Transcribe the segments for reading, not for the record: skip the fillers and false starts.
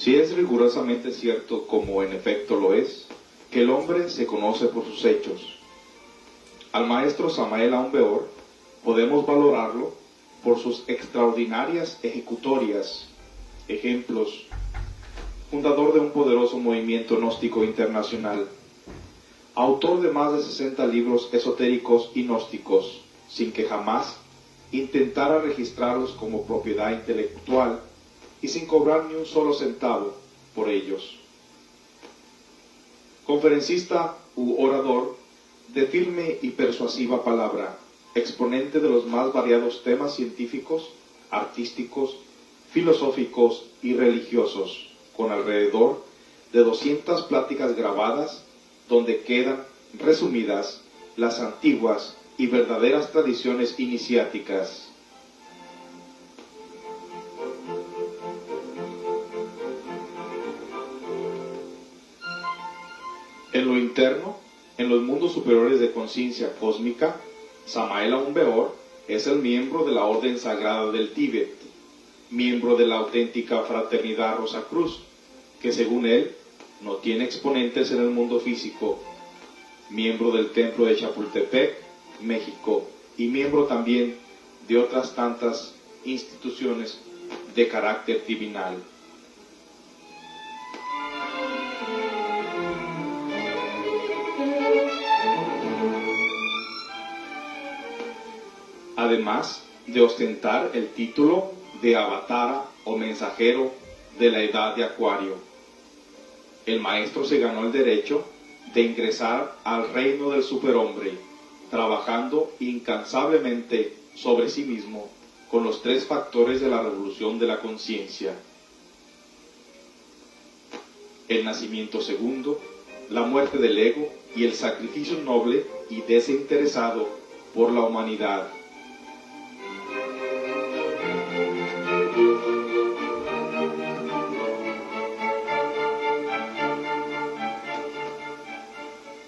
Si es rigurosamente cierto, como en efecto lo es, que el hombre se conoce por sus hechos, al maestro Samael Aun Weor podemos valorarlo por sus extraordinarias ejecutorias, ejemplos, fundador de un poderoso movimiento gnóstico internacional, autor de más de 60 libros esotéricos y gnósticos, sin que jamás intentara registrarlos como propiedad intelectual y sin cobrar ni un solo centavo por ellos. Conferencista u orador de firme y persuasiva palabra, exponente de los más variados temas científicos, artísticos, filosóficos y religiosos, con alrededor de 200 pláticas grabadas donde quedan resumidas las antiguas y verdaderas tradiciones iniciáticas. En lo interno, en los mundos superiores de conciencia cósmica, Samael Aun Weor es el miembro de la Orden Sagrada del Tíbet, miembro de la auténtica Fraternidad Rosacruz, que según él no tiene exponentes en el mundo físico, miembro del Templo de Chapultepec, México, y miembro también de otras tantas instituciones de carácter divinal. Además de ostentar el título de avatara o mensajero de la edad de Acuario, el maestro se ganó el derecho de ingresar al reino del superhombre, trabajando incansablemente sobre sí mismo con los 3 factores de la revolución de la conciencia: el nacimiento segundo, la muerte del ego y el sacrificio noble y desinteresado por la humanidad.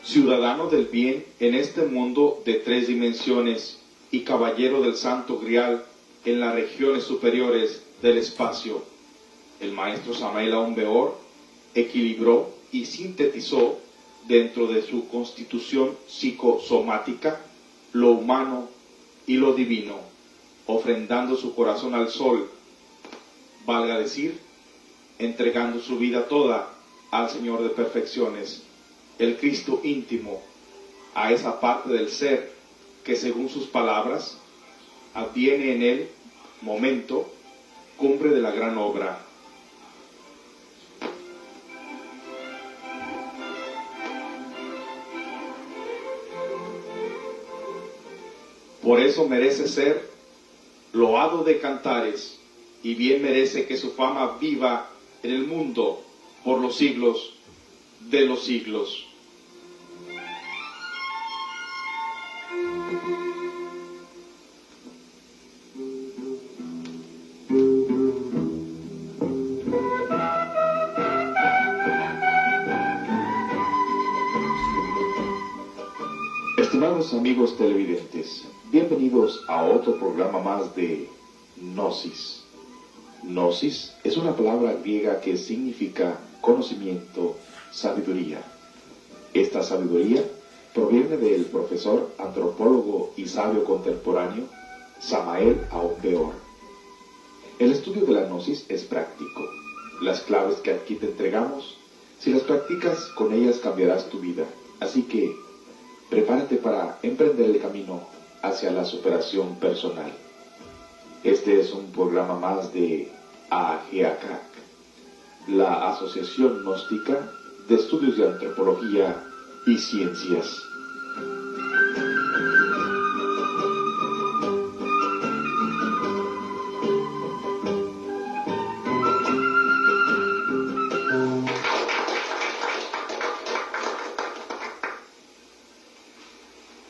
Ciudadano del bien en este mundo de 3 dimensiones y caballero del Santo Grial en las regiones superiores del espacio, el maestro Samael Aun Weor equilibró y sintetizó dentro de su constitución psicosomática lo humano y lo divino, ofrendando su corazón al sol, valga decir, entregando su vida toda al Señor de perfecciones, el Cristo íntimo, a esa parte del ser que según sus palabras adviene en el momento cumbre de la gran obra. Por eso merece ser loado de cantares, y bien merece que su fama viva en el mundo por los siglos de los siglos. Estimados amigos televidentes, bienvenidos a otro programa más de Gnosis. Gnosis es una palabra griega que significa conocimiento, sabiduría. Esta sabiduría proviene del profesor, antropólogo y sabio contemporáneo Samael Aun Weor. El estudio de la Gnosis es práctico. Las claves que aquí te entregamos, si las practicas, con ellas cambiarás tu vida. Así que prepárate para emprender el camino hacia la superación personal. Este es un programa más de AGACAC, la Asociación Gnóstica de Estudios de Antropología y Ciencias.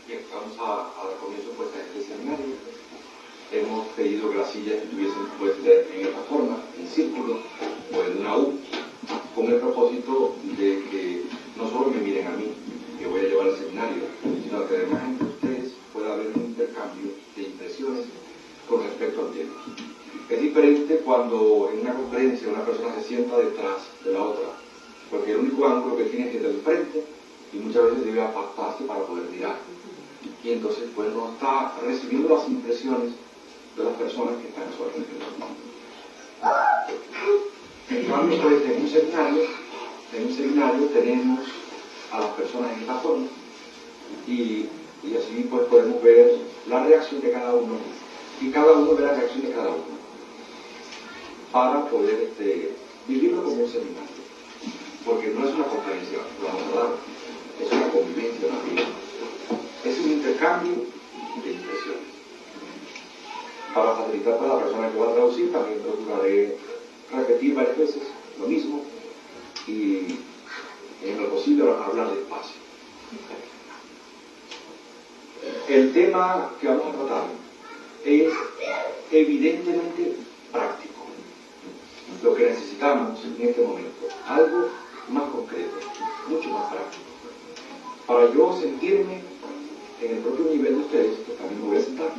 Bien, vamos a dar comienzo pues a este seminario. Hemos pedido que las sillas estuviesen puestas en esta forma, en círculo o en una U, con el propósito de que no solo me miren a mí, que voy a llevar el seminario, sino que además entre ustedes pueda haber un intercambio de impresiones con respecto al tema. Es diferente cuando en una conferencia una persona se sienta detrás de la otra, porque el único ángulo que tiene es del frente y muchas veces debe apartarse para poder mirar. Y entonces pues no está recibiendo las impresiones de las personas que están a su alrededor. En cambio, pues en un seminario tenemos a las personas en esta forma y así pues podemos ver la reacción de cada uno y cada uno ve la reacción de cada uno para poder vivirlo como un seminario, porque no es una conferencia, lo vamos a dar, es una convivencia, una vida, es un intercambio de impresiones. Para facilitar para la persona que va a traducir, también procuraré repetir varias veces lo mismo y en lo posible hablar despacio. El tema que vamos a tratar es evidentemente práctico. Lo que necesitamos en este momento, algo más concreto, mucho más práctico. Para yo sentirme en el propio nivel de ustedes, que también me voy a sentar,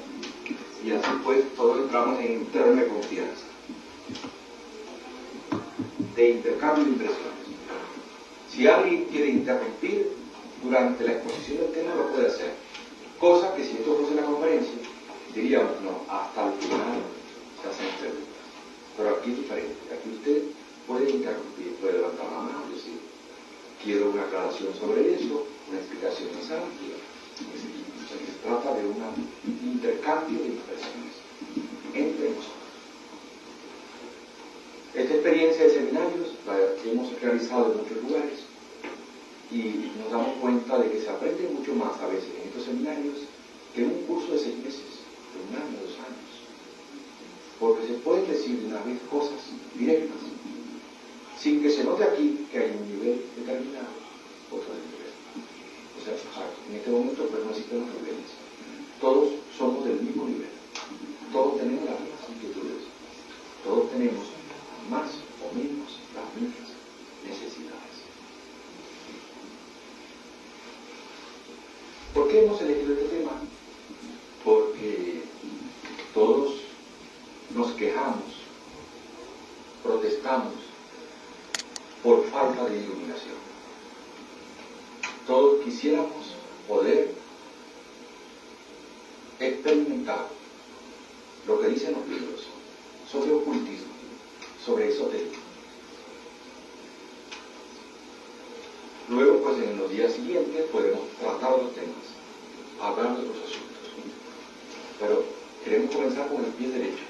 y así pues todos entramos en un terreno de confianza, de intercambio de impresiones. Si alguien quiere interrumpir durante la exposición del tema, lo puede hacer. Cosa que si esto fuese una conferencia, diríamos, no, hasta el final se hacen preguntas. Pero aquí es diferente. Aquí usted puede interrumpir, puede levantar la mano y decir, quiero una aclaración sobre eso, una explicación más amplia. Se trata de un intercambio de impresiones entre nosotros. Esta experiencia de seminarios la hemos realizado en muchos lugares y nos damos cuenta de que se aprende mucho más a veces en estos seminarios que en un curso de 6 meses, de 1 año, 2 años. Porque se pueden decir de una vez cosas directas, sin que se note aquí que hay un nivel determinado, otro nivel. O sea, en este momento pues no existen los niveles. Todos somos del mismo nivel. Todos tenemos las mismas inquietudes. Todos tenemos más o menos las mismas necesidades. ¿Por qué hemos elegido este tema? Porque todos nos quejamos, protestamos por falta de iluminación. Todos quisiéramos poder experimentar lo que dicen los libros sobre ocultismo, sobre esoterismo. Luego, pues en los días siguientes podemos tratar los temas, hablar de los asuntos. Pero queremos comenzar con el pie derecho.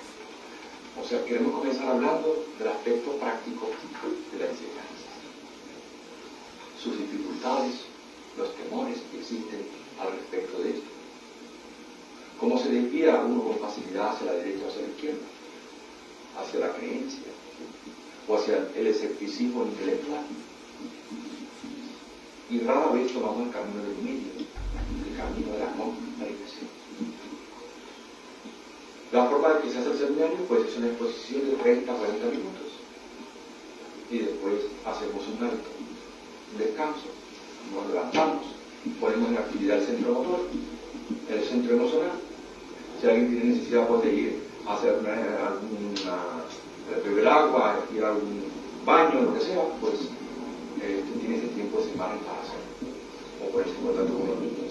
O sea, queremos comenzar hablando del aspecto práctico de la enseñanza. Sus dificultades, los temores que existen al respecto de esto. Cómo se desvía uno con facilidad hacia la derecha o hacia la izquierda, hacia la creencia o hacia el escepticismo intelectual. Y rara vez tomamos el camino del medio, el camino de la comunicación. La forma de que se hace el seminario pues es una exposición de 30 a 40 minutos y después hacemos un alto, un descanso, nos levantamos, ponemos en actividad el centro motor, el centro emocional. Si alguien tiene necesidad pues, de ir a hacer beber agua, ir a algún baño, lo que sea, pues tiene ese tiempo de semana para hacerlo. O por ejemplo, tanto con los niños.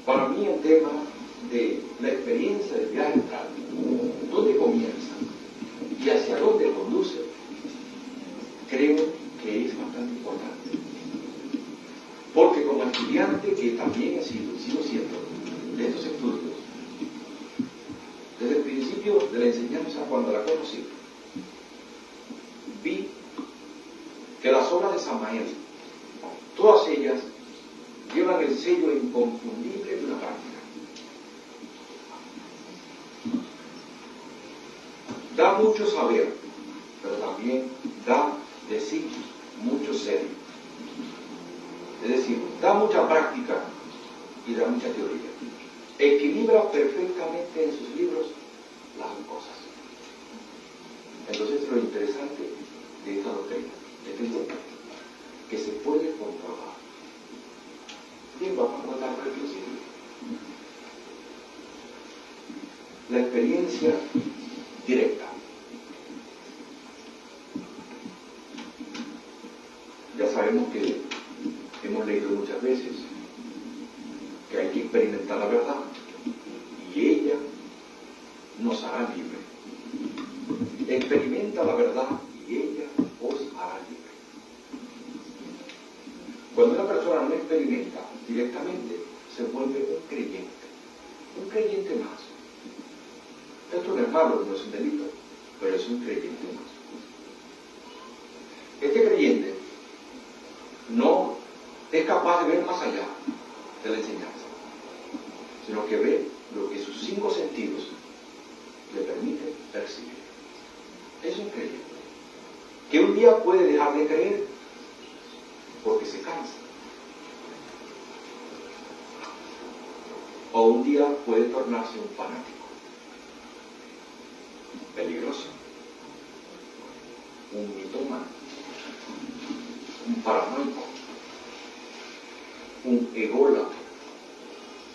Para mí el tema de la experiencia del viaje astral, dónde comienza y hacia dónde conduce, creo que es bastante importante. Porque como estudiante, que también he sido, sigo siendo, de estos estudios, desde el principio de la enseñanza, cuando la conocí, vi que las obras de Samael, todas ellas llevan el sello inconfundible de una práctica. Da mucho saber, pero también da de sí mucho ser. Es decir, da mucha práctica y da mucha teoría. Equilibra perfectamente en sus libros las dos cosas. Entonces lo interesante de esta doctrina, que se puede comprobar. Bien, vamos a tratar por el principio. La experiencia hemos leído muchas veces que hay que experimentar la verdad y ella nos hará libre. Experimenta la verdad y ella os hará libre. Cuando una persona no experimenta directamente, se vuelve un creyente más. Esto no es malo, no es un delito, pero es un creyente más. Este creyente no es capaz de ver más allá de la enseñanza, sino que ve lo que sus 5 sentidos le permiten percibir. Es un creyente que un día puede dejar de creer porque se cansa, o un día puede tornarse un fanático peligroso, un mitómano, un paranoico, un ególatra,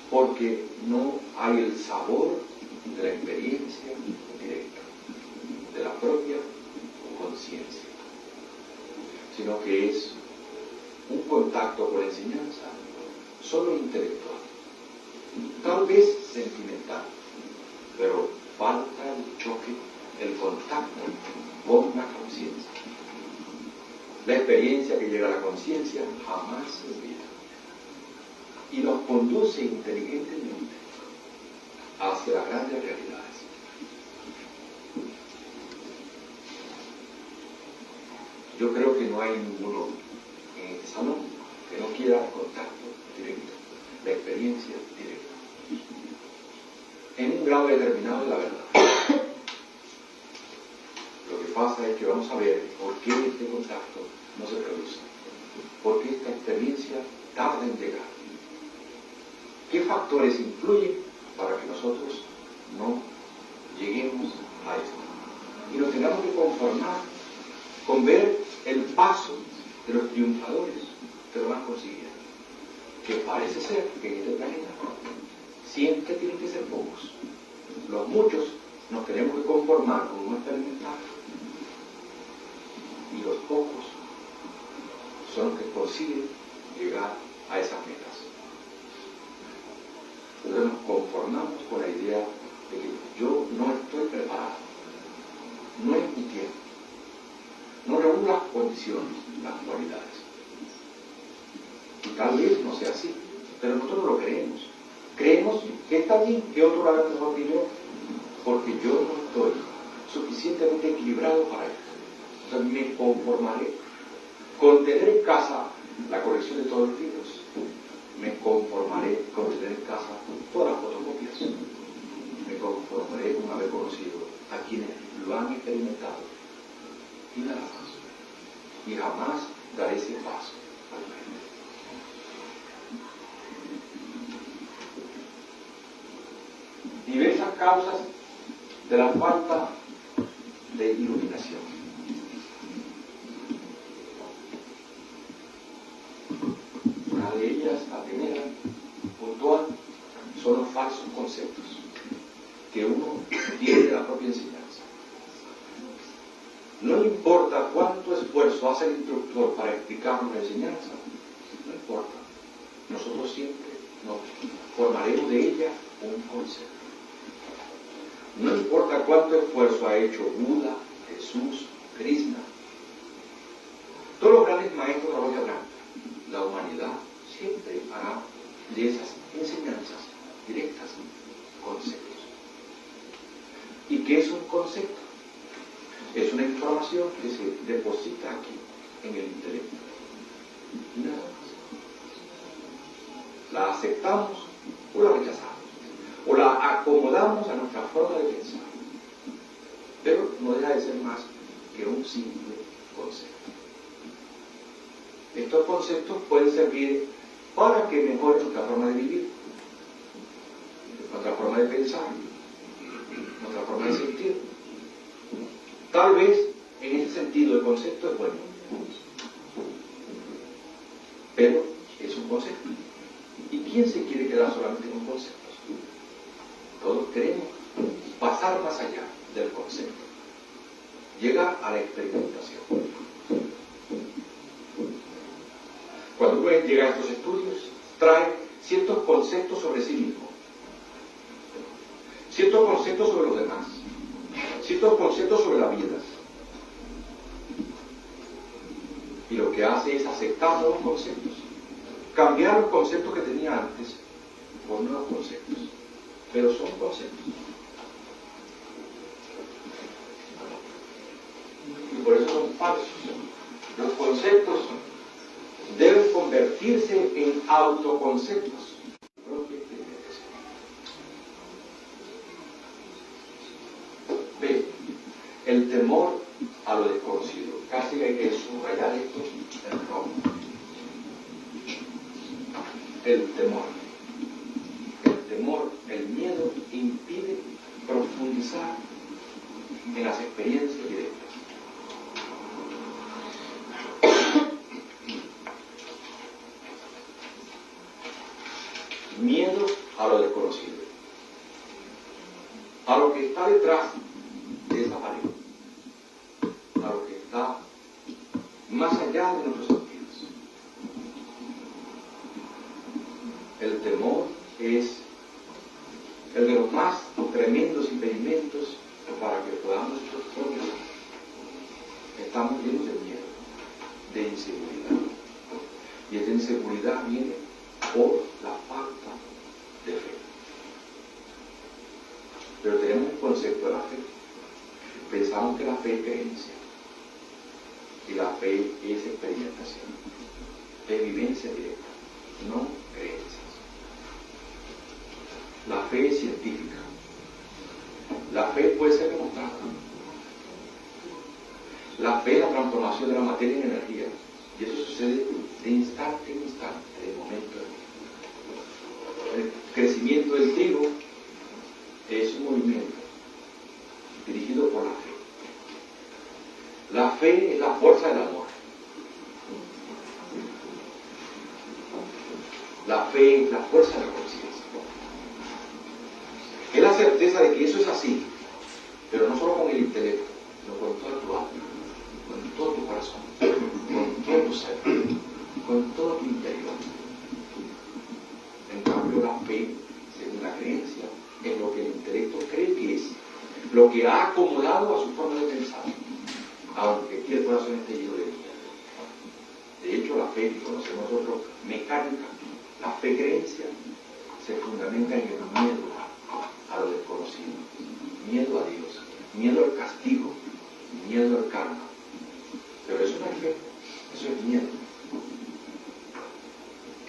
porque no hay el sabor de la experiencia directa, de la propia conciencia, sino que es un contacto con la enseñanza solo intelectual, tal vez sentimental, pero falta el choque, el contacto con la conciencia. La experiencia que llega a la conciencia jamás se olvida y nos conduce inteligentemente hacia las grandes realidades. Yo creo que no hay ninguno en este salón que no quiera el contacto directo, la experiencia directa, en un grado determinado de la verdad. Lo que pasa es que vamos a ver por qué este contacto no se produce, por qué esta experiencia tarda en llegar, qué factores influyen para que nosotros no lleguemos a esto y nos tengamos que conformar con ver el paso de los triunfadores que lo van consiguiendo, que parece ser que en este planeta siempre tienen que ser pocos. Los muchos nos tenemos que conformar con un experimental y los pocos son los que consiguen llegar a esas metas. Entonces nos conformamos con la idea de que yo no estoy preparado, no es mi tiempo, no reúno las condiciones, las cualidades. Y tal vez no sea así, pero nosotros no lo creemos. Creemos que está bien que otro lo haga mejor que yo, porque yo no estoy suficientemente equilibrado para esto. Entonces me conformaré con tener en casa la colección de todos los libros. Me conformaré con tener en casa todas las fotocopias. Me conformaré con haber conocido a quienes lo han experimentado. Y nada más. Y jamás daré ese paso al frente. Diversas causas de la falta de iluminación. Una de ellas, la primera, puntual, son los falsos conceptos que uno tiene de la propia enseñanza. No importa cuánto esfuerzo hace el instructor para explicarnos la enseñanza, no importa. Nosotros siempre nos formaremos de ella un concepto. No importa cuánto esfuerzo ha hecho Buda, Jesús, Krishna, todos los grandes maestros de la logia blanca, la humanidad siempre hará de esas enseñanzas directas conceptos. ¿Y qué es un concepto? Es una información que se deposita aquí, en el intelecto. Y nada más. La aceptamos o la rechazamos. O la acomodamos a nuestra forma de pensar. Pero no deja de ser más que un simple concepto. Estos conceptos pueden servir para que mejore nuestra forma de vivir, nuestra forma de pensar, nuestra forma de sentir. Tal vez en ese sentido el concepto es bueno, pero es un concepto. ¿Y quién se quiere quedar solamente con conceptos? Todos queremos pasar más allá del concepto, llegar a la experimentación. cuando uno llega a estos estudios, trae ciertos conceptos sobre sí mismo, ciertos conceptos sobre los demás, ciertos conceptos sobre la vida. Y lo que hace es aceptar nuevos conceptos, cambiar los conceptos que tenía antes por nuevos conceptos, pero son conceptos. Y por eso son falsos. Los conceptos deben convertirse en autoconceptos. B. El temor a lo desconocido. Casi hay que subrayar esto en rojo. El temor. El temor, el miedo impide profundizar en las experiencias directas. Miedo a lo desconocido, a lo que está detrás de esa pared, a lo que está más allá de nuestros sentidos. El temor es el de los más tremendos impedimentos para que podamos progresar. Estamos llenos de miedo, de inseguridad, y esta inseguridad viene por la falta de fe. Pero tenemos un concepto de la fe. Pensamos que la fe es creencia, y la fe es experimentación, es vivencia directa, no creencias. La fe es científica. La fe puede ser demostrada. La fe es la transformación de la materia en energía, y eso sucede de instante en instante, de momento en momento. El crecimiento del trigo es un movimiento dirigido por la fe. La fe es la fuerza del amor. La fe es la fuerza de la conciencia. Es la certeza de que eso es así, pero no solo con el intelecto, sino con toda tu alma, con todo tu corazón, con todo tu ser, con todo tu interior. En cambio, la fe, según la creencia, es lo que el intelecto cree que es, lo que ha acomodado a su forma de pensar, aunque aquí el corazón esté lleno de miedo. De hecho, la fe que conocemos nosotros, mecánica, la fe creencia, se fundamenta en el miedo a lo desconocido, miedo a Dios, miedo al castigo, miedo al karma. Pero eso no es fe, eso es miedo.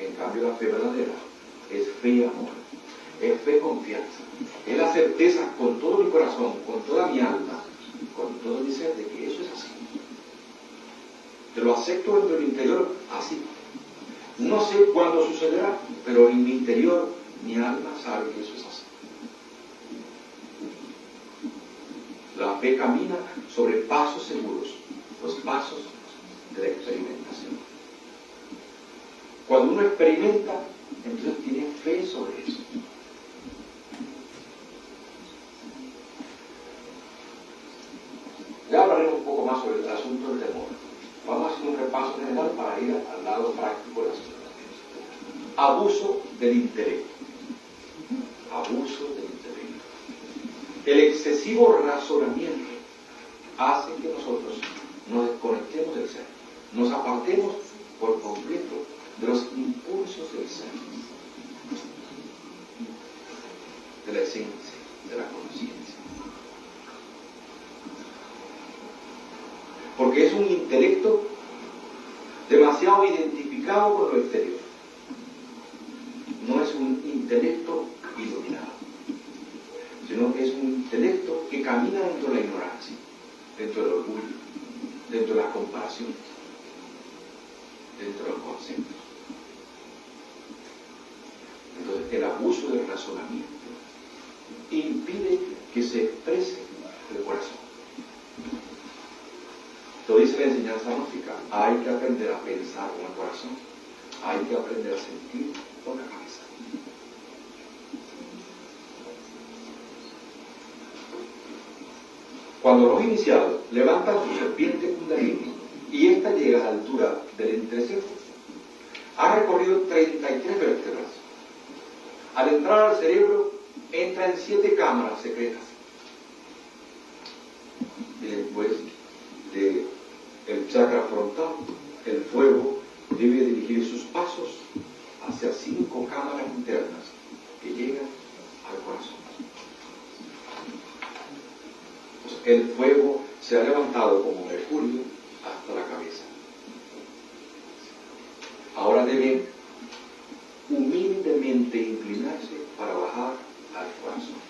En cambio, la fe verdadera es fe y amor, es fe y confianza, es la certeza con todo mi corazón, con toda mi alma, con todo mi ser de que eso es así. Te lo acepto dentro del interior así. No sé cuándo sucederá, pero en mi interior mi alma sabe que eso es así. La fe camina sobre pasos seguros, los pasos de la experimentación. Cuando uno experimenta, entonces tiene fe sobre eso. Ya hablaremos un poco más sobre el asunto del temor. Vamos a hacer un repaso general para ir al lado práctico de la situación. Abuso del intelecto. Abuso del intelecto. El excesivo razonamiento hace que nosotros nos desconectemos del ser, nos apartemos por completo de los impulsos del ser, de la esencia, de la conciencia. Porque es un intelecto demasiado identificado con lo exterior. No es un intelecto iluminado, sino que es un intelecto que camina dentro de la ignorancia, dentro del orgullo, dentro de las comparaciones, dentro de los conceptos. Entonces, el abuso del razonamiento impide que se exprese el corazón. Lo dice la enseñanza gnóstica: hay que aprender a pensar con el corazón, hay que aprender a sentir con la cabeza. Cuando los iniciados levantan su serpiente Kundalini y ésta llega a la altura del entrecejo, Ha recorrido 33 vértebras. Al entrar al cerebro, entra en 7 cámaras secretas. Y después del chakra frontal, el fuego debe dirigir sus pasos hacia 5 cámaras internas que llegan al corazón. El fuego se ha levantado como mercurio hasta la cabeza. Ahora debe humildemente inclinarse para bajar al corazón.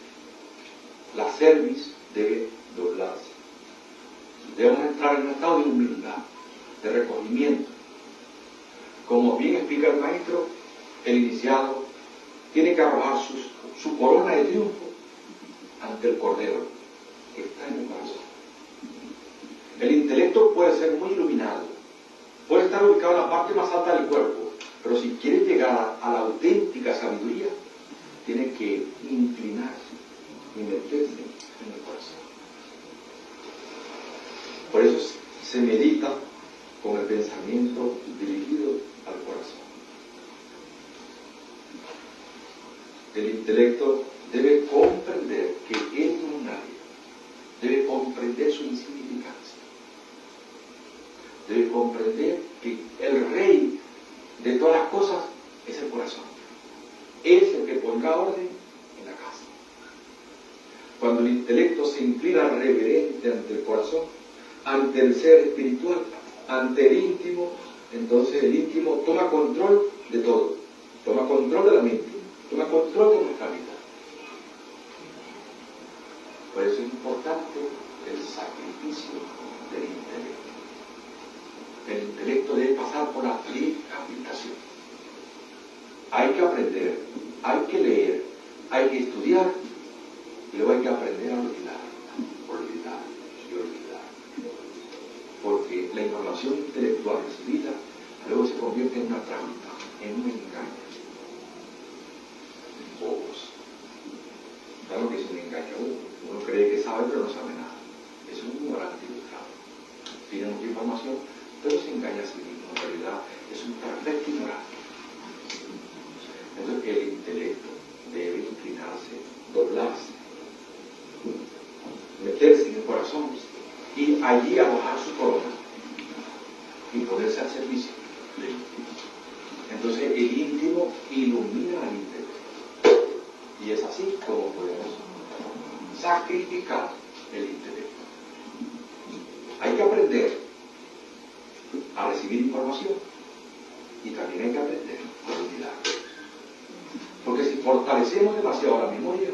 La cerviz debe doblarse. Debemos entrar en un estado de humildad, de recogimiento. Como bien explica el maestro, el iniciado tiene que arrojar su corona de triunfo ante el Cordero que está en el corazón. El intelecto puede ser muy iluminado, puede estar ubicado en la parte más alta del cuerpo, pero si quiere llegar a la auténtica sabiduría, tiene que inclinarse y meterse en el corazón. Por eso se medita con el pensamiento dirigido al corazón. El intelecto debe comprender que él no es nadie, debe comprender su insignificancia, debe comprender que el rey de todas las cosas es el corazón. Es el que pondrá orden en la casa. Cuando el intelecto se inclina reverente ante el corazón, ante el ser espiritual, ante el íntimo, entonces el íntimo toma control de todo, toma control de la mente, toma control de nuestra vida. Por eso es importante el sacrificio del intelecto. El intelecto debe pasar por la aplicación. Hay que aprender, hay que leer, hay que estudiar, y luego hay que aprender a olvidar y olvidar. Porque la información intelectual recibida luego se convierte en una trampa, en un engaño. Bobos. Claro que es un engaño. Uno cree que sabe, pero no sabe nada. Es un ignorante ilustrado. Tiene mucha información, pero se engaña a sí mismo. En realidad es un perfecto ignorante. Entonces el intelecto debe inclinarse, doblarse, meterse en el corazón y allí arrojar su corona y ponerse al servicio del íntimo. Entonces el íntimo ilumina al intelecto. Y es así como podemos sacrificar el intelecto. Hay que aprender a recibir información y también hay que aprender a olvidar. Porque si fortalecemos demasiado la memoria,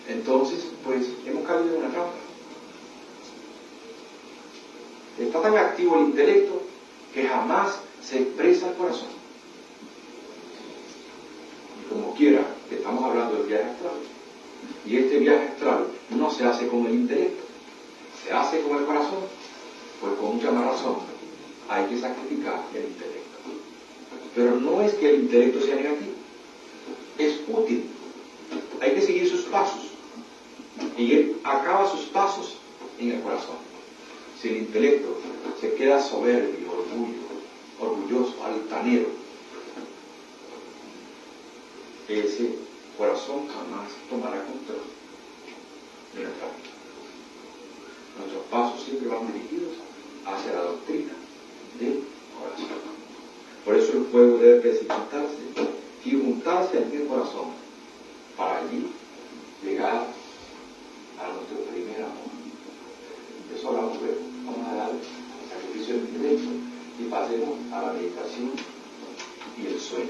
entonces pues hemos caído en una trampa. Está tan activo el intelecto que jamás se expresa el corazón. Y como quiera, estamos hablando del viaje astral. Y este viaje astral no se hace con el intelecto, se hace con el corazón. Pues con mucha más razón hay que sacrificar el intelecto. Pero no es que el intelecto sea negativo, es útil. Hay que seguir sus pasos. Y él acaba sus pasos en el corazón. Si el intelecto se queda soberbio, orgulloso, altanero, ese corazón jamás tomará control de nuestra vida. Nuestros pasos siempre van dirigidos hacia la doctrina del corazón. Por eso el fuego debe precipitarse y juntarse en el corazón para allí llegar a nuestro primer amor. De eso hablamos luego. Vamos a dar el sacrificio del intelecto y pasemos a la meditación y el sueño.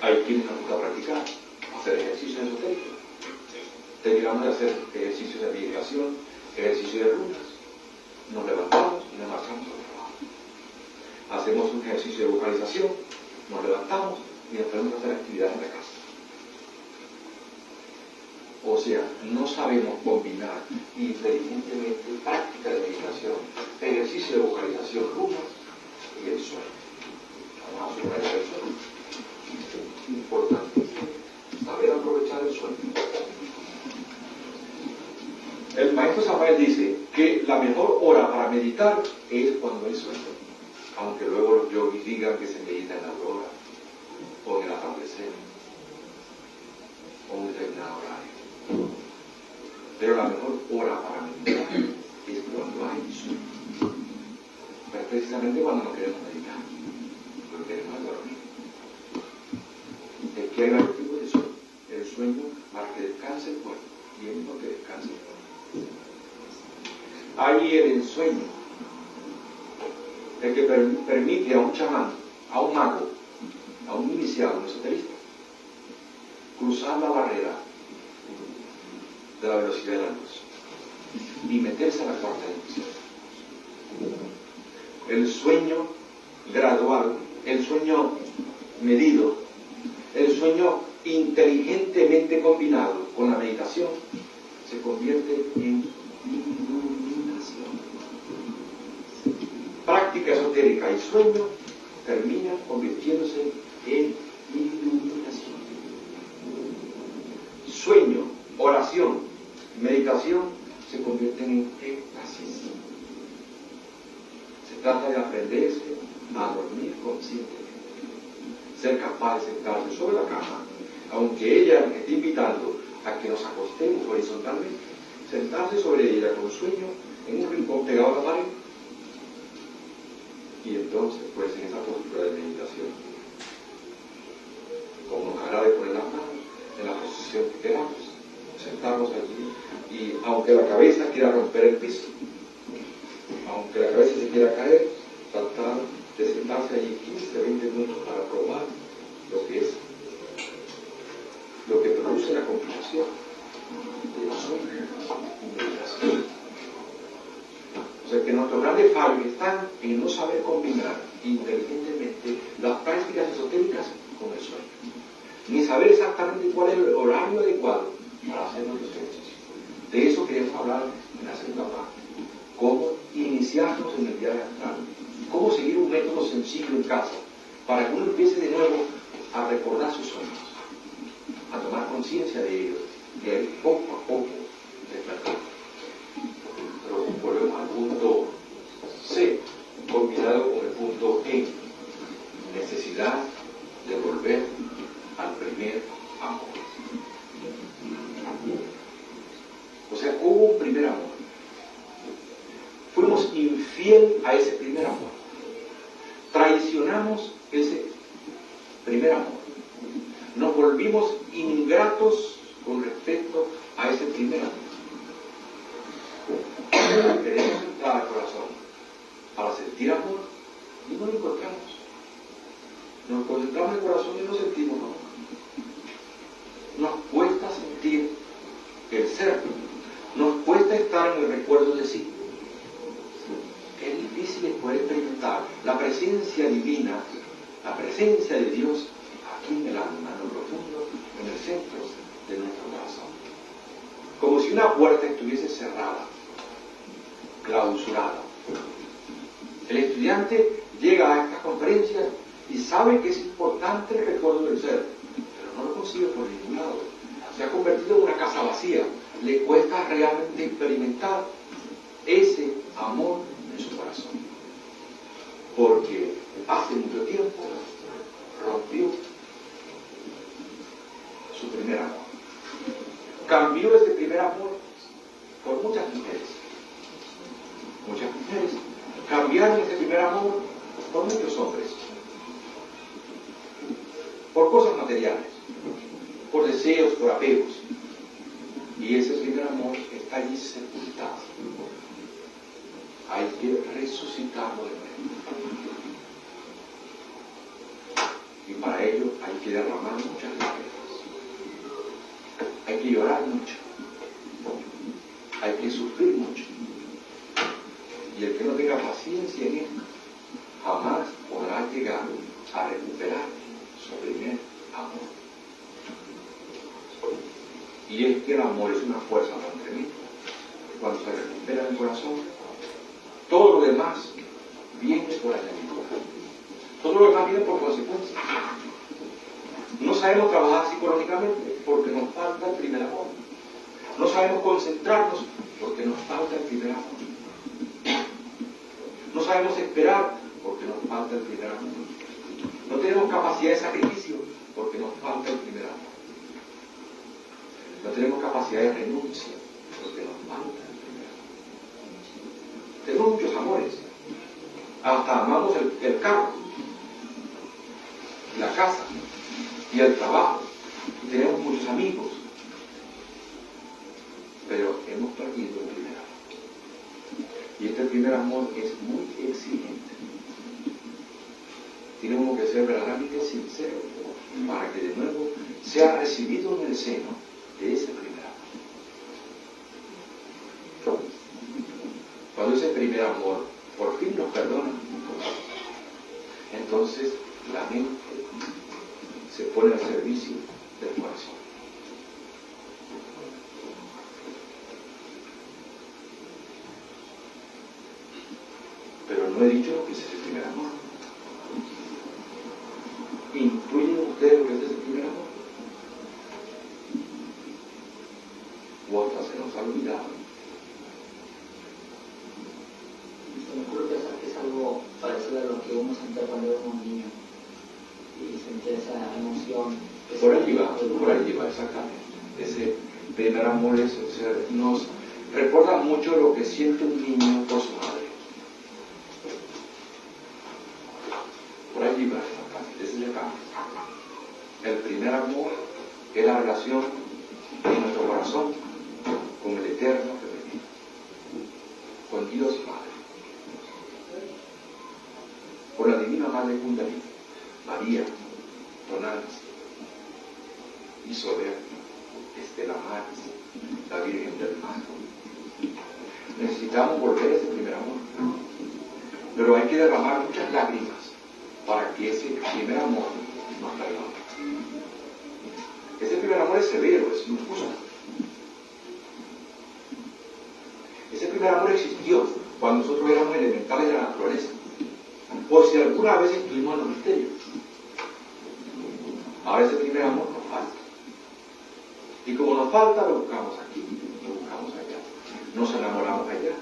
Hay quienes nos gusta practicar, hacer ejercicios esotéricos. Terminamos de hacer ejercicios de meditación, ejercicios de runas. Nos levantamos y nos marchamos al trabajo. Hacemos un ejercicio de vocalización, nos levantamos y nos ponemos a hacer actividades en la casa. O sea, no sabemos combinar inteligentemente práctica de meditación, ejercicio de vocalización, runas y el sueño. Vamos a subrayar el sueño. Importantísimo saber aprovechar el sueño. El maestro Samael dice que la mejor hora para meditar es cuando hay sueño. aunque luego los yogis digan que se medita en la aurora, o en el atardecer, o en un determinado horario. Pero la mejor hora para meditar es cuando hay sueño. Pero precisamente cuando no queremos meditar, porque queremos dormir. Es que hay varios tipos de sueño. El sueño para que descanse el cuerpo y el no que descanse el cuerpo. Hay el sueño, el que permite a un chamán, a un mago, a un iniciado, a un esoterista, cruzar la barrera de la velocidad de la luz y meterse a la cuarta dimensión. El sueño gradual, el sueño medido, el sueño inteligentemente combinado con la meditación se convierte en iluminación. Práctica esotérica y sueño terminan convirtiéndose en iluminación. Sueño, oración, meditación se convierten en éxtasis. Se trata de aprenderse a dormir conscientemente, ser capaz de sentarse sobre la cama, aunque ella esté invitando a que nos acostemos horizontalmente, sentarse sobre ella con sueño en un rincón pegado a la pared, y entonces pues en esa postura de meditación, como nos agrade poner las manos en la posición que queramos, sentarnos allí, y aunque la cabeza quiera romper el piso, aunque la cabeza se quiera caer, tratar de sentarse allí 15, 20 minutos para probar lo que es, lo que produce la combinación del sueño y meditación. O sea que nuestros grandes fallos están en no saber combinar inteligentemente las prácticas esotéricas con el sueño, ni saber exactamente cuál es el horario adecuado para hacer nuestros ejercicios. De eso queremos hablar en la segunda parte. Cómo iniciarnos en el viaje astral, cómo seguir un método sencillo en casa para que uno empiece de nuevo a recordar sus sueños, a tomar conciencia de ellos, de poco a poco despertar. Pero volvemos al punto C, combinado con el punto E, necesidad de volver al primer amor. O sea, hubo un primer amor. Fuimos infiel a ese primer amor. Traicionamos ese primer amor. Nos volvimos ingratos con respecto a ese primer amor. Queremos entrar al corazón para sentir amor y no lo encontramos. Nos concentramos en el corazón y no sentimos amor. Nos cuesta sentir el ser. Nos cuesta estar en el recuerdo de sí. Es difícil poder experimentar la presencia divina, la presencia de Dios aquí en el alma, en lo profundo, en el centro de nuestro corazón. Como si una puerta estuviese cerrada, clausurada. El estudiante llega a estas conferencias y sabe que es importante el recuerdo del ser, pero no lo consigue por ningún lado. Se ha convertido en una casa vacía. Le cuesta realmente experimentar ese amor en su corazón. Porque hace mucho tiempo rompió su primer amor. Cambió ese primer amor por muchas mujeres. Muchas mujeres cambiaron ese primer amor por muchos hombres. Por cosas materiales, por deseos, por apegos. Y ese primer amor está allí sepultado. Hay que resucitarlo de nuevo. Y para ello hay que derramar muchas lágrimas. Hay que llorar mucho. Hay que sufrir mucho. Y el que no tenga paciencia en esto, jamás podrá llegar a recuperar su primer amor. Y es que el amor es una fuerza tan tremenda. Cuando se recupera en el corazón, todo lo demás viene por añadidura. Todo lo demás viene por consecuencia. No sabemos trabajar psicológicamente porque nos falta el primer amor. No sabemos concentrarnos porque nos falta el primer amor. No sabemos esperar porque nos falta falta el primer amor. No tenemos capacidad de sacrificio porque nos falta el primer amor. No tenemos capacidad de renuncia porque nos falta el primer amor. Tenemos muchos amores. Hasta amamos el carro, la casa y el trabajo. Y tenemos muchos amigos. Pero hemos perdido el primer amor. Y este primer amor es muy exigente. Tiene uno que ser verdaderamente sincero para que de nuevo sea recibido en el seno de ese primer amor. Cuando ese primer amor por fin nos perdona, entonces la mente se pone al servicio del corazón. Pero no he dicho lo que es ese primer amor. ¿Incluyen ustedes lo que es ese primer amor? O hasta se nos ha olvidado. Creo que es algo parecido a lo que uno siente cuando era un niño y sentir esa emoción. Por allí va, exactamente. Ese primer amor es, o sea, nos recuerda mucho lo que siente un niño por su madre. Por allí va, exactamente, ese es el cambio. El primer amor es la relación de nuestro corazón con el eterno femenino, con Dios Padre, con la divina Madre Kundalini, María, Tonanzi, Isoberta, Estela Maris, la Virgen del Mar. Necesitamos volver a ese primer amor, pero hay que derramar muchas lágrimas para que ese primer amor nos perdone. Ese primer amor es severo, es injusto. Ese primer amor existió cuando nosotros éramos elementales de la naturaleza, por si alguna vez estuvimos en los misterios. Ahora ese primer amor nos falta. Y como nos falta, lo buscamos aquí, lo buscamos allá. Nos enamoramos allá,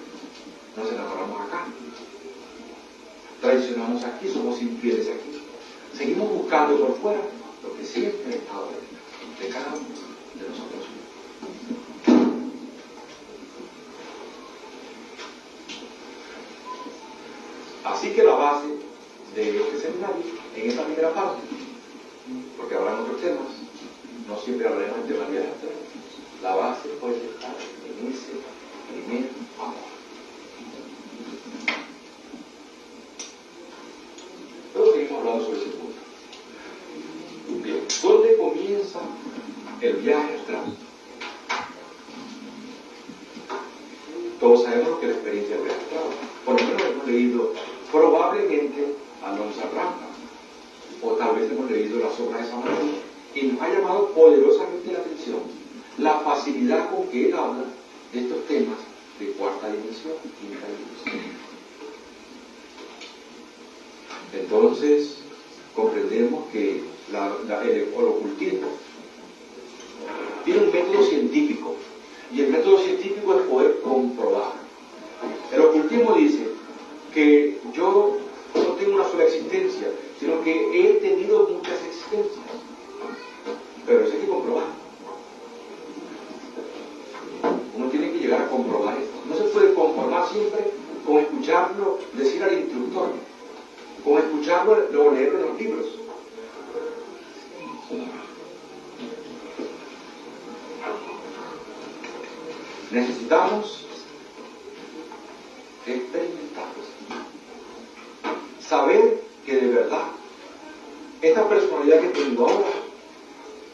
nos enamoramos acá. Traicionamos aquí, somos infieles aquí. Seguimos buscando por fuera lo que siempre ha estado de cada uno de nosotros. Así que la base de este seminario, en esta primera parte, porque habrán otros temas, no siempre hablaremos de temas de arte, la base puede estar en ese primer amor. Pero seguimos hablando sobre ese punto. Bien, ¿dónde comienza el viaje astral? Todos sabemos lo que es la experiencia del viaje astral. Por lo menos hemos leído probablemente a Alonso Rampa, o tal vez hemos leído las obras de San Manuel, y nos ha llamado poderosamente la atención la facilidad con que él habla de estos temas de cuarta dimensión, quinta dimensión. Entonces, comprendemos que el ocultismo tiene un método científico, y el método científico es poder comprobar. El ocultismo dice que yo no tengo una sola existencia, sino que he tenido muchas existencias. Pero eso hay que comprobar. Uno tiene que llegar a comprobar esto. No se puede conformar siempre con escucharlo decir al instructor, con escucharlo o leerlo en los libros. Necesitamos experimentar, saber que de verdad esta personalidad que tengo ahora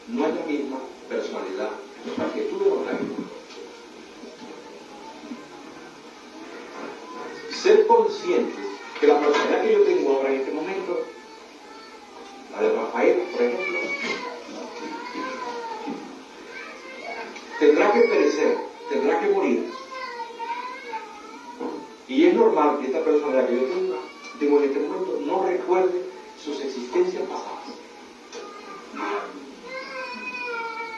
no es la misma personalidad que tuve en la vida. Ser conscientes que la personalidad que yo tengo ahora en este momento, la de Rafael, por ejemplo, tendrá que perecer, tendrá que morir. Y es normal que esta personalidad que yo tengo en este momento no recuerde sus existencias pasadas.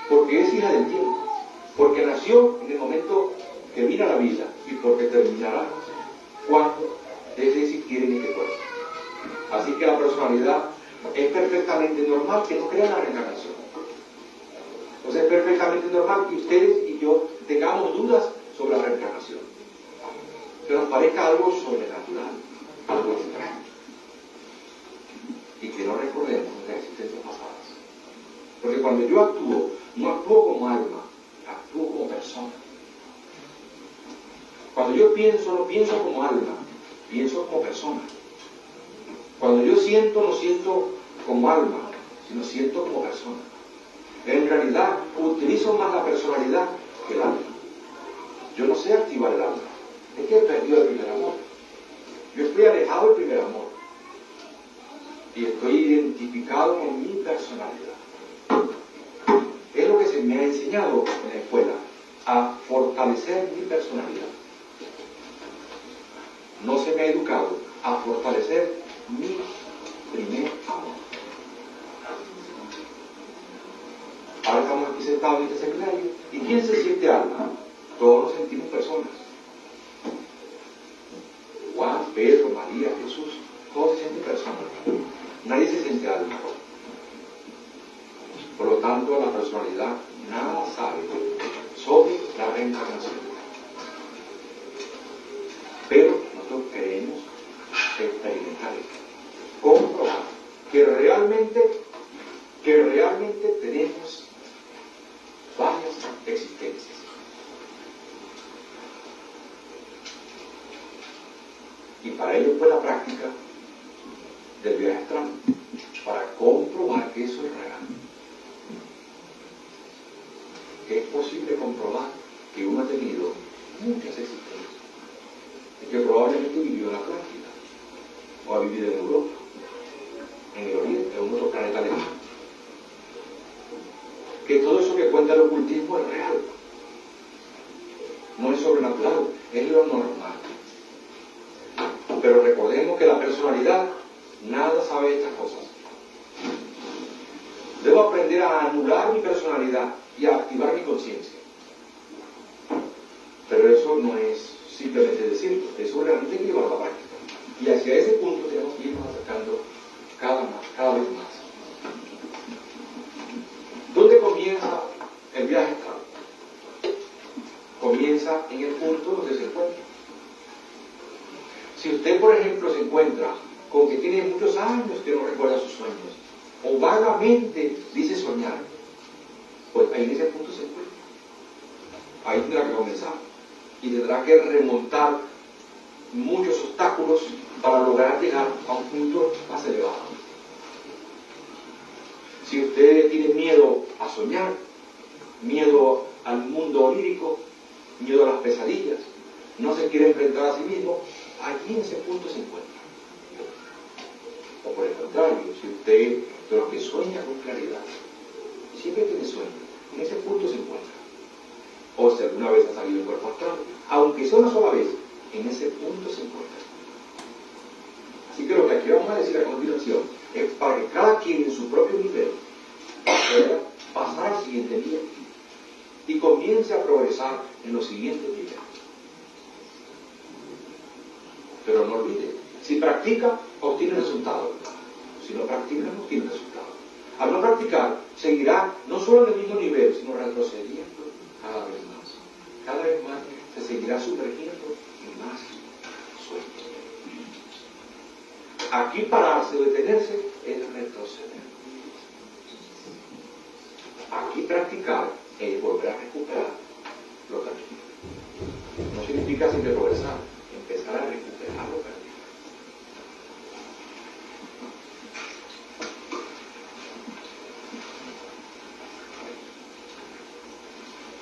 Porque es hija del tiempo, porque nació en el momento que vino a la vida y porque terminará cuando deje de existir en este cuerpo. Así que la personalidad es perfectamente normal que no crea en la reencarnación. Entonces es perfectamente normal que ustedes y yo tengamos dudas sobre la reencarnación. Que nos parezca algo sobrenatural, algo extraño. Y que no recordemos las existencias pasadas. Porque cuando yo actúo, no actúo como alma, actúo como persona. Cuando yo pienso, no pienso como alma, pienso como persona. Cuando yo siento, no siento como alma, sino siento como persona. En realidad, utilizo más la personalidad que el alma. Yo no sé activar el alma. Es que he perdido el primer amor. Yo estoy alejado del primer amor. Y estoy identificado con mi personalidad. Es lo que se me ha enseñado en la escuela, a fortalecer mi personalidad. No se me ha educado a fortalecer mi primer amor. Ahora estamos aquí sentados en este seminario. ¿Y quién se siente alma? Todos nos sentimos personas. Juan, Pedro, María, Jesús, todos se sienten personas. Nadie se siente alma. Por lo tanto, la personalidad nada sabe sobre la reencarnación. Pero nosotros queremos experimentar esto, comprobar que realmente tenemos varias existencias. Y para ello fue la práctica del viaje astral, para comprobar que eso es real. Que es posible comprobar que uno ha tenido muchas existencias. Y que probablemente vivió en la Atlántida, o ha vivido en Europa, en el Oriente, en otro planeta lejano. Que todo eso que cuenta el ocultismo es real. No es sobrenatural, es lo normal. Pero recordemos que la personalidad nada sabe de estas cosas. Debo aprender a anular mi personalidad y a activar mi conciencia. Pero eso no es simplemente decirlo, eso realmente hay que llevarlo a la práctica. Y hacia ese punto tenemos que irnos acercando cada vez más. ¿Dónde comienza el viaje astral? Comienza en el punto donde se encuentra. Si usted, por ejemplo, se encuentra con que tiene muchos años que no recuerda sus sueños, o vagamente dice soñar, pues ahí en ese punto se encuentra. Ahí tendrá que comenzar. Y tendrá que remontar muchos obstáculos para lograr llegar a un punto más elevado. Si usted tiene miedo a soñar, miedo al mundo onírico, miedo a las pesadillas, no se quiere enfrentar a sí mismo, allí en ese punto se encuentra. O por el contrario, si usted de los que sueña con claridad, siempre tiene sueño, en ese punto se encuentra. O si alguna vez ha salido en cuerpo astral, aunque sea una sola vez, en ese punto se encuentra. Así que lo que aquí vamos a decir a continuación es para que cada quien en su propio nivel pueda pasar al siguiente nivel y comience a progresar en los siguientes niveles. Pero no olvide, si practica, obtiene resultados. Si no practica, no obtiene resultados. Al no practicar, seguirá no solo en el mismo nivel, sino retrocediendo cada vez más. Cada vez más se seguirá sumergiendo en más sueños. Aquí pararse o detenerse es retroceder. Aquí practicar es volver a recuperar lo perdido. No significa siempre progresar, empezar a recuperar lo perdido.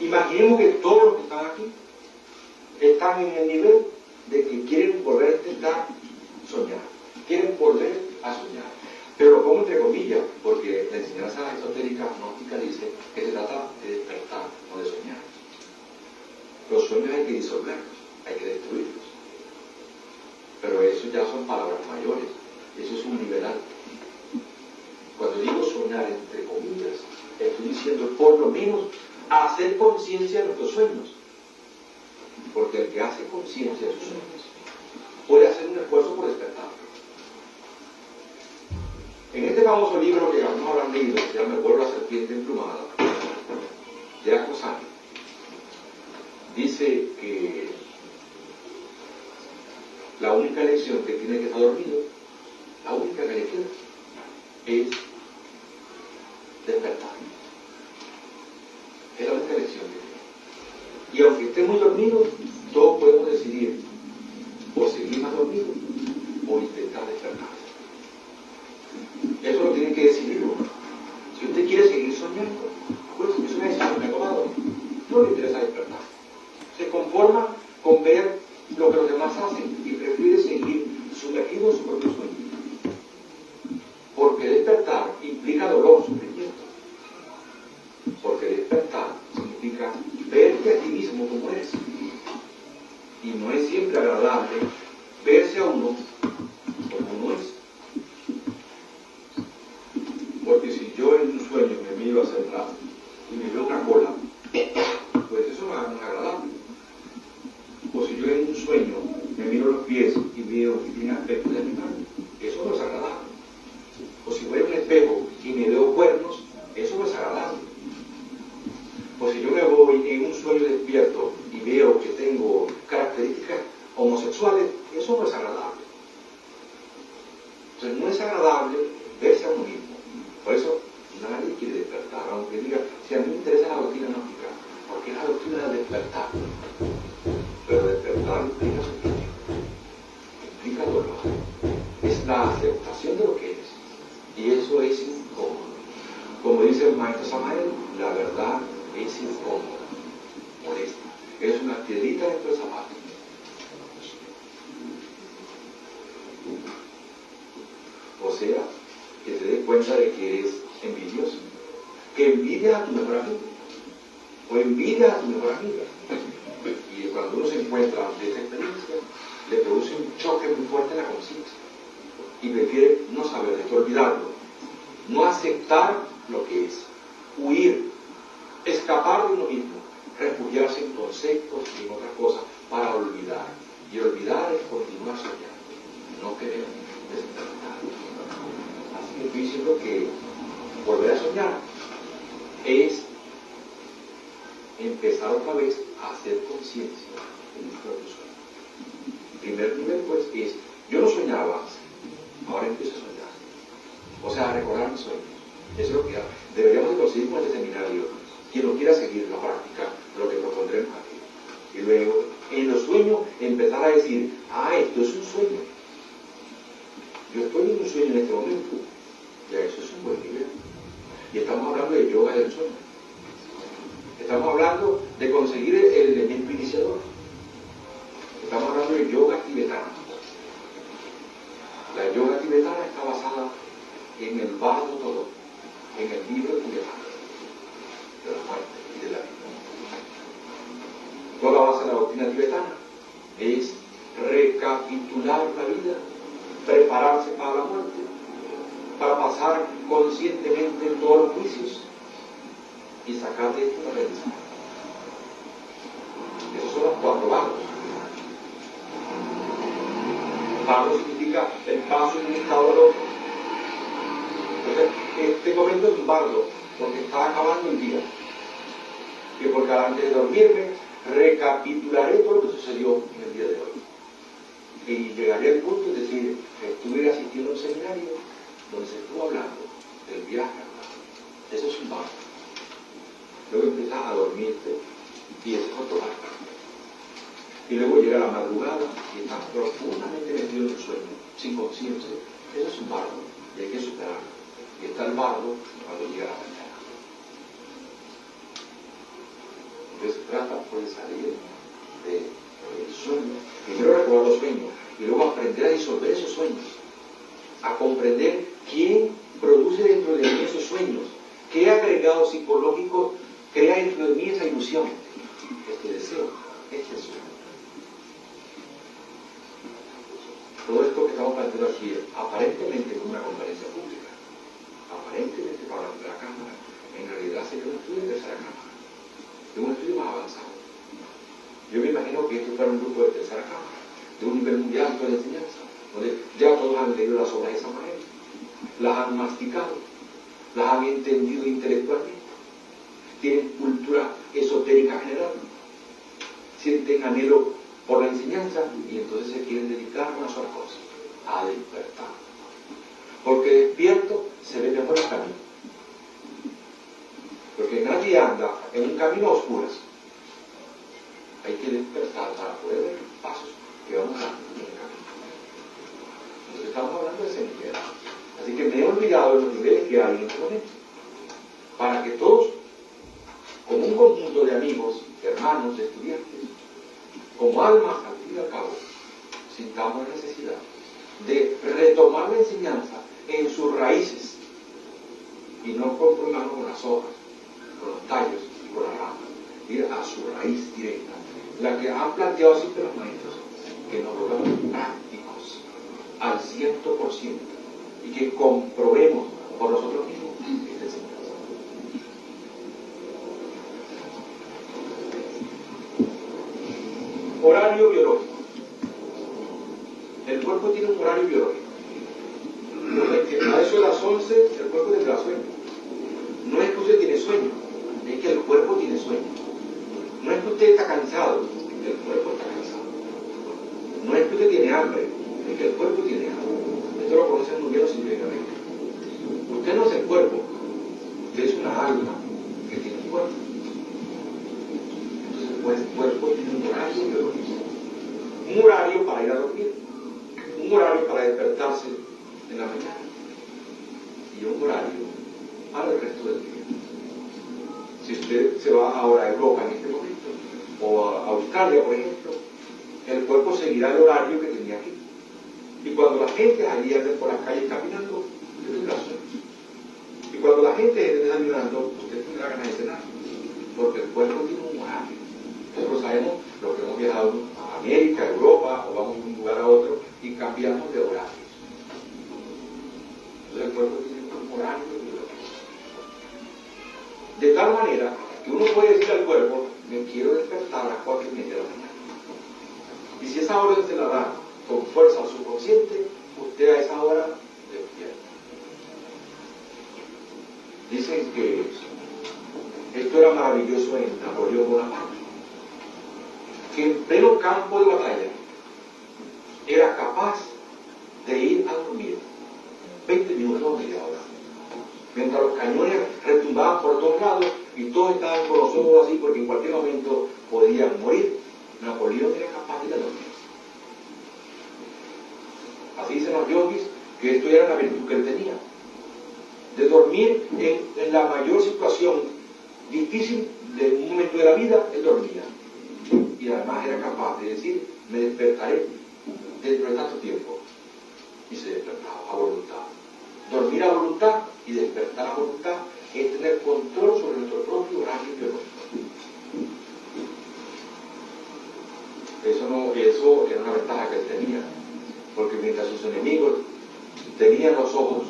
Imaginemos que todos los que están aquí están en el nivel de que quieren volver a intentar soñar, quieren volver a soñar, pero como entre comillas, porque la enseñanza esotérica gnóstica dice que se trata de despertar, no de soñar. Los sueños hay que disolverlos, hay que destruirlos, pero eso ya son palabras mayores, eso es un nivel alto. Cuando digo soñar entre comillas, estoy diciendo por lo menos hacer conciencia de nuestros sueños, porque el que hace conciencia de sus sueños puede hacer un esfuerzo por despertar. En este famoso libro que algunos habrán leído, que se llama El vuelo de la serpiente emplumada, de Akosani, dice que la única elección que tiene que estar dormido, la única que le queda, es despertar. Es la única elección que tiene. Y aunque esté muy dormido, todos podemos decidir o seguir más dormido o intentar despertar. Eso lo tiene que decidir uno. Si usted quiere seguir soñando, pues es una decisión que ha tomado. No le interesa despertar. Se conforma con ver lo que los demás hacen y prefiere seguir sumergido en su propio sueño. Porque despertar implica dolor, sufrimiento. Porque despertar significa verte a ti mismo como eres. Y no es siempre agradable verse a uno como uno es. Porque si yo en un sueño me miro hacia atrás y me veo una cola, pues eso no es agradable. O si yo en un sueño me miro los pies y veo que tiene aspecto de animal, eso no es agradable. O si voy a un espejo y me veo cuernos, eso no es agradable. O si yo me voy en un sueño despierto y veo que tengo características homosexuales, eso no es agradable. Entonces no es agradable verse a uno mismo. Por eso nadie quiere despertar, aunque diga, si a mí me interesa la doctrina gnóstica, porque es la doctrina del despertar. Pero despertar implica sufrimiento, implica dolor. Es la aceptación de lo que es. Y eso es incómodo. Como dice el maestro Samael, la verdad es incómoda, molesta. Es una piedrita dentro del zapato. O sea, que te des cuenta de que eres envidioso, que envidias a tu mejor amigo, o envidias a tu mejor amiga. Y cuando uno se encuentra ante esta experiencia, le produce un choque muy fuerte en la conciencia. Y prefiere no saber de esto, olvidarlo, no aceptar lo que es, huir, escapar de uno mismo, refugiarse en conceptos y en otras cosas para olvidar. Y olvidar es continuar soñando, no querer despertar. Así que estoy diciendo que volver a soñar es empezar otra vez a hacer conciencia de mis propios sueños. El primer nivel, pues, es, yo no soñaba antes, ahora empiezo a soñar. O sea, a recordar mis sueños. Eso es lo que deberíamos de conseguir con este seminario. Quien lo quiera seguir la práctica, lo que propondremos aquí. Y luego, en los sueños, empezar a decir, esto es un sueño. Yo estoy en un sueño en este momento. Ya eso es un buen nivel. Y estamos hablando de yoga del sueño. Estamos hablando de conseguir el elemento iniciador. Estamos hablando de yoga tibetana. La yoga tibetana está basada en el bardo todo, en el libro tibetano, de la muerte y de la vida. Toda la base de la doctrina tibetana es recapitular la vida, prepararse para la muerte, para pasar conscientemente en todos los juicios y sacar de esto una aprendizaje. Esos son los 4 bardos. Bardo significa el paso de un estado al otro. Entonces, este momento es un bardo, porque está acabando el día. Que porque antes de dormirme, recapitularé todo lo que sucedió en el día de hoy. Y llegaré al punto de decir, estuve asistiendo a un seminario donde se estuvo hablando del viaje. Eso es un bardo. Luego empiezas a dormirte y ese es otro bardo. Y luego llega la madrugada y estás profundamente metido en un sueño, sin conciencia. Eso es un bardo y hay que superarlo. Y está el bardo cuando llega la mañana. Entonces trata de salir del sueño. Primero recordar los sueños y luego aprender a disolver esos sueños. A comprender quién produce dentro de mí esos sueños. ¿Qué agregado psicológico crea dentro de mí esa ilusión? Este deseo, este sueño. Todo esto que estamos planteando aquí, aparentemente como una conferencia pública, aparentemente para hablar de la cámara, en realidad sería un estudio de tercera cámara, de un estudio más avanzado. Yo me imagino que esto fuera un grupo de tercera cámara, de un nivel muy alto de enseñanza, donde ya todos han leído las obras de Samael, las han masticado, las han entendido intelectualmente, tienen cultura esotérica general, sienten anhelo por la enseñanza y entonces se quieren dedicar a una sola cosa, a despertar. Porque despierto se ve mejor el camino. Porque nadie anda en un camino a oscuras. Hay que despertar para poder ver los pasos que vamos dando en el camino. Entonces estamos hablando de ese nivel. Así que me he olvidado de los niveles que hay en este momento. Para que todos, como un conjunto de amigos, hermanos, estudiantes, como almas al fin y al cabo, sintamos la necesidad de retomar la enseñanza en sus raíces y no conformarnos con las hojas, con los tallos y con las ramas, ir a su raíz directa, la que han planteado siempre los maestros, que nos volvamos prácticos al 100% y que comprobemos por nosotros mismos esta enseñanza. Horario biológico. El cuerpo tiene un horario biológico. A eso de las 11 el cuerpo tendrá sueño. No es que usted tiene sueño, es que el cuerpo tiene sueño. No es que usted está cansado, es que el cuerpo está cansado. No es que usted tiene hambre, es que el cuerpo tiene hambre. Esto lo conocen muy bien los científicamente. Usted no es el cuerpo, usted es una alma que tiene un cuerpo. Entonces pues, el cuerpo tiene un horario biológico. Un horario para ir a dormir, un horario para despertarse en la mañana y un horario para el resto del día. Si usted se va ahora a Europa en este momento o a Australia, por ejemplo, el cuerpo seguirá el horario que tenía aquí. Y cuando la gente allí ande por las calles caminando, usted tendrá sueño. Y cuando la gente esté desayunando, usted tendrá ganas de cenar, porque el cuerpo tiene un horario. Nosotros sabemos lo que hemos viajado a América, a Europa, o vamos de un lugar a otro y cambiamos de horario. El cuerpo tiene un horario biológico. De tal manera que uno puede decir al cuerpo, me quiero despertar a las 4:30 de la mañana. Y si esa orden se la da con fuerza al subconsciente, usted a esa hora despierta. Dicen que esto era maravilloso en Napoleón Bonaparte, que en pleno campo de batalla era capaz de ir a dormir 20 minutos o media hora, mientras los cañones retumbaban por todos lados y todos estaban con los ojos así porque en cualquier momento podían morir. Napoleón era capaz de ir a dormir. Así dicen los yogis que esto era la virtud que él tenía, de dormir en la mayor situación difícil de un momento de la vida. Él dormía y además era capaz de decir, me despertaré dentro de tanto tiempo, y se despertaba a voluntad. Dormir a voluntad y despertar a voluntad es tener control sobre nuestro propio horario biológico. Eso era una ventaja que él tenía, porque mientras sus enemigos tenían los ojos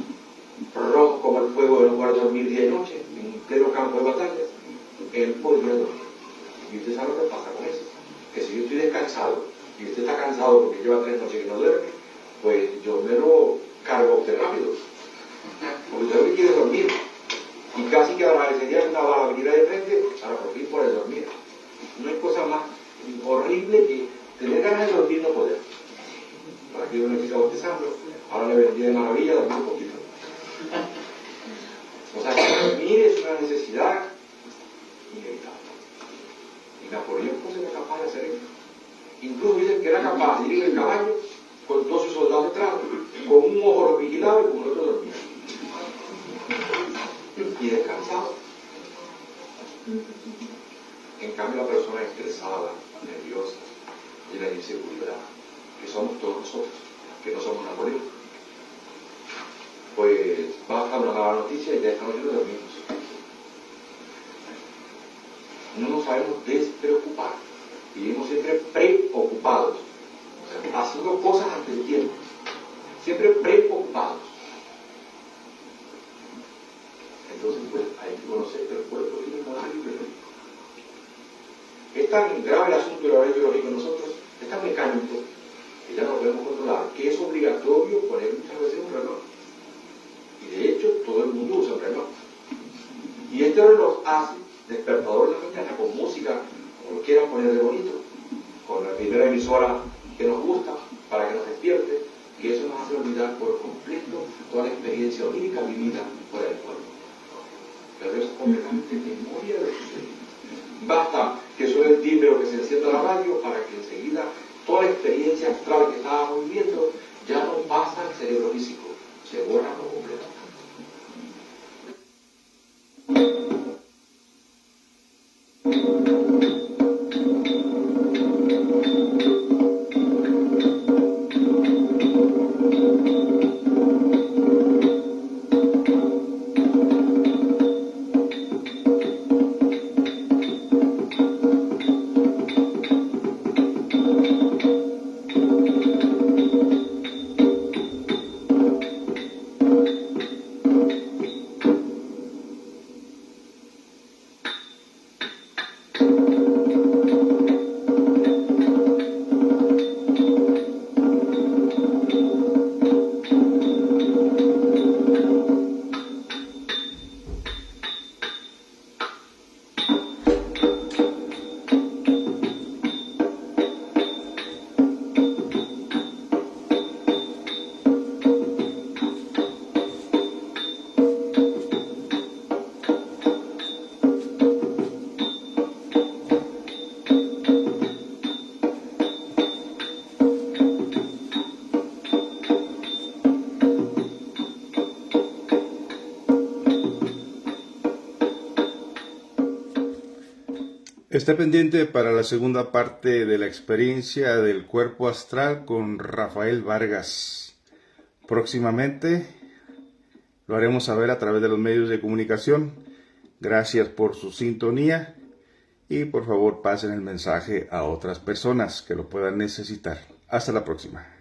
rojos como el fuego de no poder dormir día y noche en pleno campo de batalla, él podía dormir. Y usted sabe lo que pasa con eso, que si yo estoy descansado y usted está cansado porque lleva 3 noches que no duerme, pues yo me lo cargo a usted rápido, porque usted lo que quiere es dormir, y casi que agradecería una bala venir de frente para por fin poder dormir. No hay cosa más horrible que tener ganas de dormir y no poder. Para que uno esté bostezando, ahora le vendría de maravilla dormir un poquito. O sea, que dormir es una necesidad inevitable. Y Napoleón pues era capaz de hacer eso. Incluso dicen que era capaz de ir en el caballo con todos sus soldados detrás, con un ojo lo vigilaba y con el otro dormía. Y descansado. En cambio, la persona estresada, nerviosa, llena de inseguridad, que somos todos nosotros, que no somos Napoleón, pues basta una mala noticia y ya esta noche no dormimos. No nos sabemos despreocupar, vivimos siempre preocupados, o sea, haciendo cosas ante el tiempo, siempre preocupados. Entonces, pues hay que conocer que el cuerpo tiene un horario biológico. Es tan grave el asunto del horario biológico en nosotros, es tan mecánico, que ya no lo podemos controlar, que es obligatorio poner muchas veces un reloj. este reloj hace despertador de la mañana con música, como lo quieran poner de bonito, con la primera emisora que nos gusta, para que nos despierte, y eso nos hace olvidar por completo toda la experiencia onírica vivida fuera del cuerpo. Pero eso es completamente memoria de lo que sucede. Basta que suene el timbre o que se encienda la radio para que enseguida toda la experiencia astral que estábamos viviendo ya no pasa al cerebro físico, se borra por completo. Esté pendiente para la segunda parte de la experiencia del cuerpo astral con Rafael Vargas. Próximamente lo haremos saber a través de los medios de comunicación. Gracias por su sintonía y por favor pasen el mensaje a otras personas que lo puedan necesitar. Hasta la próxima.